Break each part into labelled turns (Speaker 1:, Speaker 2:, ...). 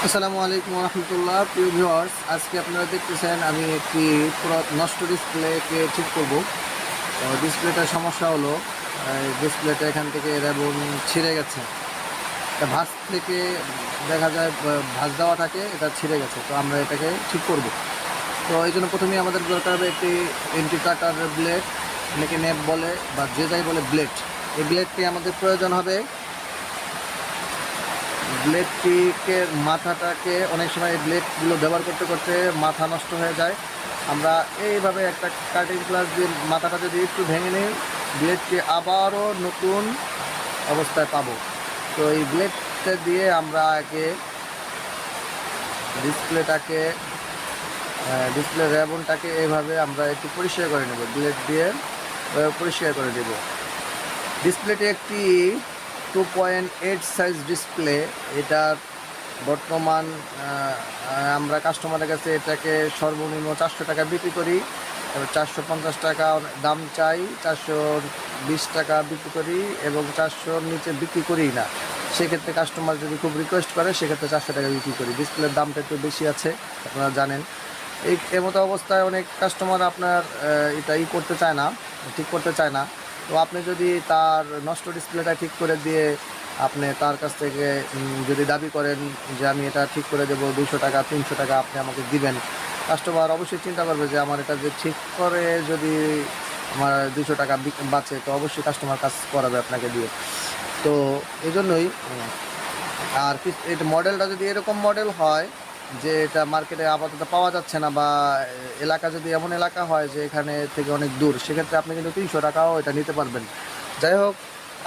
Speaker 1: আসসালামু আলাইকুম রহমতুল্লাহ। প্রিয় ভিউয়ার্স, আজকে আপনারা দেখতেছেন আমি একটি পুরো নষ্ট ডিসপ্লেকে ঠিক করব। তো ডিসপ্লেটার সমস্যা হলো ডিসপ্লেটা এখান থেকে রেবন ছিঁড়ে গেছে। এটা ভাঁজ থেকে দেখা যায় ভাঁজ দেওয়া থাকে, এটা ছিঁড়ে গেছে। তো আমরা এটাকে ঠিক করব। তো এই জন্য প্রথমেই আমাদের দরকার হবে একটি এন্টি কাটার ব্লেড, অনেকে নেপ বলে বা যে যাই বলে ব্লেড। এই ব্লেডটি আমাদের প্রয়োজন হবে। ব্লেডটিকে মাথাটাকে অনেক সময় এই ব্লেডগুলো ব্যবহার করতে করতে মাথা নষ্ট হয়ে যায়। আমরা এইভাবে একটা কাটিং গ্লাস দিয়ে মাথাটা যদি একটু ভেঙে নিই, ব্লেডটি আবারও নতুন অবস্থায় পাবো। তো এই ব্লেডটা দিয়ে আমরা আগে ডিসপ্লেটাকে ডিসপ্লে রেবনটাকে এইভাবে আমরা একটু পরিষ্কার করে নেব, ব্লেড দিয়ে পরিষ্কার করে দেব। ডিসপ্লেটি একটি 2.8 সাইজ ডিসপ্লে। এটার বর্তমান আমরা কাস্টমারের কাছে এটাকে সর্বনিম্ন 400 টাকা বিক্রি করি, 450 টাকা দাম চাই, 420 টাকা বিক্রি করি এবং 400-র নিচে বিক্রি করি না। সেক্ষেত্রে কাস্টমার যদি খুব রিকোয়েস্ট করে সেক্ষেত্রে 400 টাকা বিক্রি করি। ডিসপ্লের দামটা একটু বেশি আছে, আপনারা জানেন। এমতো অবস্থায় অনেক কাস্টমার আপনার এটা করতে চায় না, ঠিক করতে চায় না। তো আপনি যদি তার নষ্ট ডিসপ্লেটা ঠিক করে দিয়ে আপনি তার কাছ থেকে যদি দাবি করেন যে আমি এটা ঠিক করে দেবো 200 টাকা 300 টাকা আপনি আমাকে দিবেন, কাস্টমার অবশ্যই চিন্তা করবে যে আমার এটা যে ঠিক করে যদি আমার 200 টাকা বাঁচে, তো অবশ্যই কাস্টমার কাজ করাবে আপনাকে দিয়ে। তো এই জন্যই আর এটা মডেলটা যদি এরকম মডেল হয় যে এটা মার্কেটে আপাতত পাওয়া যাচ্ছে না, বা এলাকা যদি এমন এলাকা হয় যে এখানে থেকে অনেক দূর, সেক্ষেত্রে আপনি কিন্তু 300 টাকাও এটা নিতে পারবেন। যাই হোক,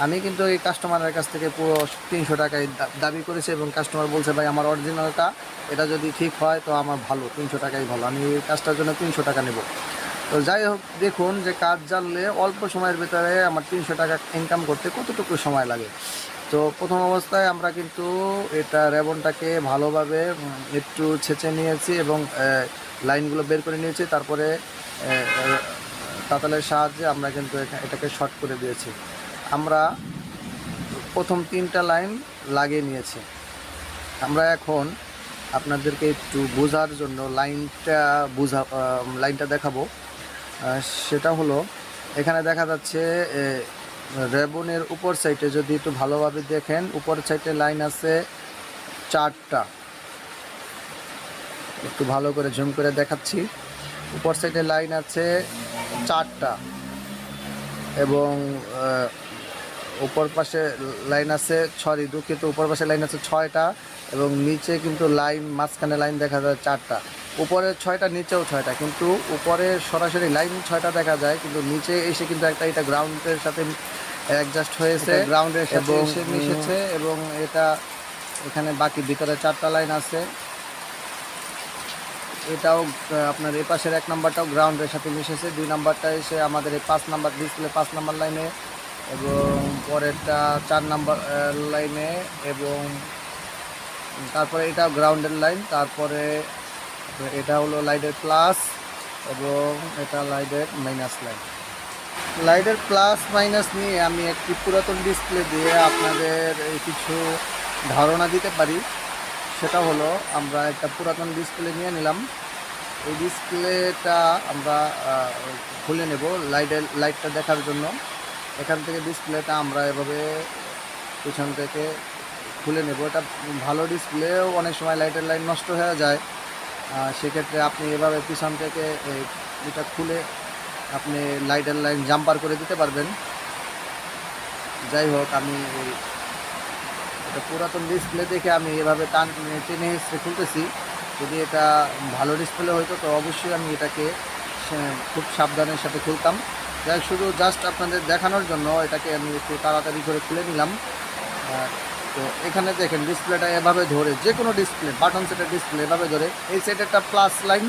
Speaker 1: আমি কিন্তু এই কাস্টমারের কাছ থেকে পুরো 300 টাকায় দাবি করেছি এবং কাস্টমার বলছে ভাই আমার অরিজিনালটা এটা যদি ঠিক হয় তো আমার ভালো, 300 টাকাই ভালো, আমি এই কাজটার জন্য 300 টাকা নেব। তো যাই হোক, দেখুন যে কাজ জানলে অল্প সময়ের ভেতরে আমার 300 টাকা ইনকাম করতে কতটুকু সময় লাগে। তো প্রথম অবস্থায় আমরা কিন্তু এটা রেবনটাকে ভালোভাবে একটু ছেঁচে নিয়েছি এবং লাইনগুলো বের করে নিয়েছি। তারপরে তাতালের সাহায্যে আমরা কিন্তু এটাকে শর্ট করে দিয়েছি। আমরা প্রথম 3টা লাইন লাগিয়ে নিয়েছি। আমরা এখন আপনাদেরকে একটু বোঝার জন্য লাইনটা দেখাবো। সেটা হলো, এখানে দেখা যাচ্ছে রেবনের উপর সাইডে যদি একটু ভালোভাবে দেখেন, উপর সাইডে লাইন আছে 4টা। একটু ভালো করে জুম করে দেখাচ্ছি। উপর সাইডে লাইন আছে 4টা এবং উপর পাশে লাইন আছে দুঃখিত, উপর পাশে লাইন আছে 6টা এবং নিচে কিন্তু লাইন, মাঝখানে লাইন দেখা যায় 4টা। উপরে 6টা, নিচেও 6টা, কিন্তু উপরে সরাসরি লাইন 6টা দেখা যায়, কিন্তু নিচে এসে কিন্তু এটা গ্রাউন্ডের সাথে অ্যাডজাস্ট হয়েছে, গ্রাউন্ডের সাথে এসে মিশেছে এবং এটা এখানে বাকি ভিতরে 4টা লাইন আছে। এটাও আপনার এই পাশের 1 নাম্বারটাও গ্রাউন্ডের সাথে মিশেছে, 2 নাম্বারটা এসে আমাদের এই 5 নাম্বার ডিসপ্লে 5 নাম্বার লাইনে এবং পরেরটা 4 নাম্বার লাইনে এবং তারপরে এটাও গ্রাউন্ডের লাইন। তারপরে এটা হলো লাইটের প্লাস এবং এটা লাইটের মাইনাস লাইন। লাইটের প্লাস মাইনাস নিয়ে আমি একটি পুরাতন ডিসপ্লে দিয়ে আপনাদের কিছু ধারণা দিতে পারি। সেটা হলো, আমরা একটা পুরাতন ডিসপ্লে নিয়ে নিলাম। এই ডিসপ্লেটা আমরা খুলে নেব লাইটটা দেখার জন্য। এখান থেকে ডিসপ্লেটা আমরা এভাবে পিছন থেকে খুলে নেব। এটা ভালো ডিসপ্লেও অনেক সময় লাইটের লাইন নষ্ট হয়ে যায়, সেক্ষেত্রে আপনি এভাবে পিছন থেকে এটা খুলে আপনি লাইটের লাইন জাম্পার করে দিতে পারবেন। যাই হোক, আমি এটা পুরাতন ডিসপ্লে দেখে আমি এভাবে টেনে হিসেবে খুলতেছি। যদি এটা ভালো ডিসপ্লে হতো তো অবশ্যই আমি এটাকে খুব সাবধানের সাথে খুলতাম। যাই শুধু জাস্ট আপনাদের দেখানোর জন্য এটাকে আমি একটু তাড়াতাড়ি করে খুলে নিলাম। তো এখানে দেখেন ডিসপ্লেটা এভাবে ধরে, যে কোনো ডিসপ্লে, বাটন সেটের ডিসপ্লে এভাবে ধরে, এই সাইডে একটা প্লাস লাইন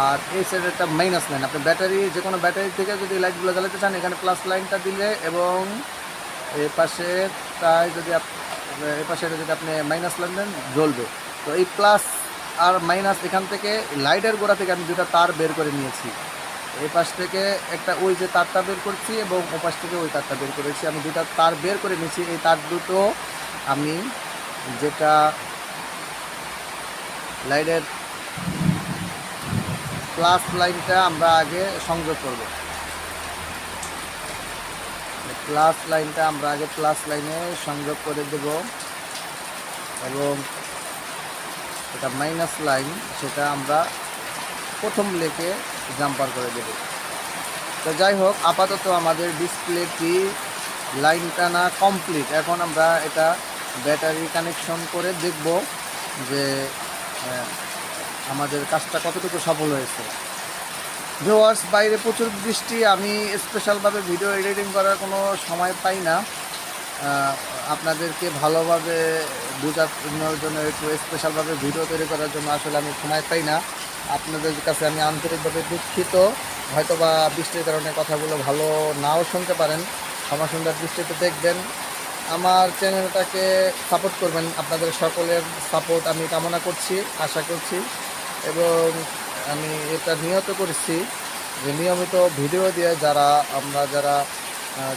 Speaker 1: আর এই সাইডে একটা মাইনাস লাইন। আপনি ব্যাটারি, যে কোনো ব্যাটারি থেকে যদি লাইটগুলো জ্বালাতে চান এখানে প্লাস লাইনটা দিলে এবং এই পাশেটায় যদি এই পাশে যদি আপনি মাইনাস লাইন দেন জ্বলবে। তো এই প্লাস আর মাইনাস এখান থেকে লাইটের গোড়া থেকে আমি 2টা তার বের করে নিয়েছি। এই পাশ থেকে একটা ওই যে তারটা বের করছি এবং ও পাশ থেকে ওই তারটা বের করেছি। আমি 2টা তার বের করে নিয়েছি। এই তার দুটো আমি যেটা লাইনের প্লাস লাইনটা আমরা আগে সংযোগ করব। প্লাস লাইনটা আমরা আগে প্লাস লাইনে সংযোগ করে দেব এবং এটা মাইনাস লাইন সেটা আমরা প্রথম লেকে জাম্পার করে দেব। তো যাই হোক, আপাতত আমাদের ডিসপ্লেটি লাইন টানা কমপ্লিট। এখন আমরা এটা ব্যাটারি কানেকশন করে দেখব যে আমাদের কাজটা কতটুকু সফল হয়েছে। ভিউয়ার্স, বাইরে প্রচুর বৃষ্টি, আমি স্পেশালভাবে ভিডিও এডিটিং করার কোনো সময় পাই না। আপনাদেরকে ভালোভাবে বোঝানোর জন্য, একটু স্পেশালভাবে ভিডিও তৈরি করার জন্য আসলে আমি সময় পাই না। আপনাদের কাছে আমি আন্তরিকভাবে দুঃখিত। হয়তোবা বৃষ্টির কারণে কথাগুলো ভালো নাও শুনতে পারেন, ক্ষমা সুন্দর দৃষ্টিতে দেখবেন। আমার চ্যানেলটাকে সাপোর্ট করবেন, আপনাদের সকলের সাপোর্ট আমি কামনা করছি, আশা করছি এবং আমি এটা নিয়ত করছি যে নিয়মিত ভিডিও দিয়ে যারা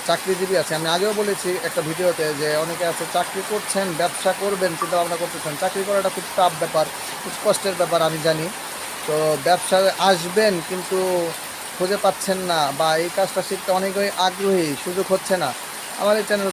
Speaker 1: চাকরিজীবী আছে, আমি আগেও বলেছি একটা ভিডিওতে যে অনেকে আছে চাকরি করছেন, ব্যবসা করবেন, চিন্তা ভাবনা করতেছেন। চাকরি করাটা খুব টাফ ব্যাপার, খুব কষ্টের ব্যাপার আমি জানি। তো ব্যবসায় আসবেন কিন্তু খুঁজে পাচ্ছেন না, বা এই কাজটা শিখতে অনেকেই আগ্রহী, সুযোগ হচ্ছে না, আমার এই চ্যানেল